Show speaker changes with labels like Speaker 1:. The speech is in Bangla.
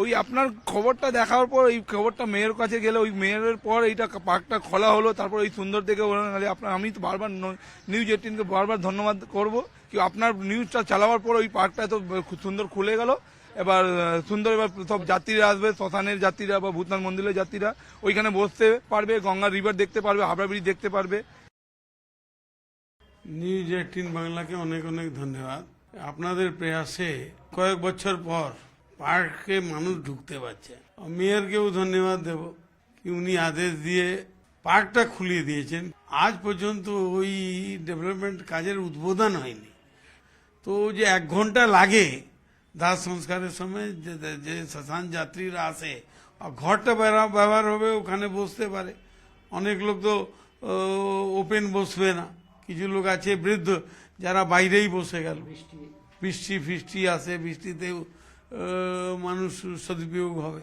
Speaker 1: ওই আপনার খবরটা দেখার পর এই খবরটা মেয়ের কাছে গেলে ওই মেয়ের পর এইটা পার্কটা খোলা হলো, তারপর এই সুন্দর দেখে আপনার আমি তো বারবার নিউজ 18কে বারবার ধন্যবাদ করব কি আপনার নিউজটা চালাবার পর ওই পার্কটা এত খুব সুন্দর খুলে গেল। এবার সুন্দর, এবার সব যাত্রীরা আসবে, শ্মশানের যাত্রীরা বা ভূতনাথ মন্দিরের যাত্রীরা ওইখানে বসতে পারবে, গঙ্গা রিভার দেখতে পারবে, হাবড়া ব্রিজ দেখতে পারবে।
Speaker 2: নিউজ 18 বাংলাকে অনেক অনেক ধন্যবাদ। আপনাদের প্রয়াসে কয়েক বছর পর পার্কে মানুষ ঢুকতে পারছে। মেয়রকেও ধন্যবাদ দেব কি উনি আদেশ দিয়ে পার্কটা খুলিয়ে দিয়েছেন। আজ পর্যন্ত ওই ডেভেলপমেন্ট কাজের উদ্বোধন হয়নি। তো যে 1 ঘন্টা লাগে দাহ সংস্কারের সময় যে শ্মশান যাত্রীরা আসে, ঘরটা ব্যবহার হবে, ওখানে বসতে পারে। অনেক লোক তো ওপেন বসবে না, কিছু লোক আছে বৃদ্ধ যারা বাইরেই বসে গেল। বৃষ্টি ফিষ্টি আসে, বৃষ্টিতেও মানুষ সদুপয়োগ হবে।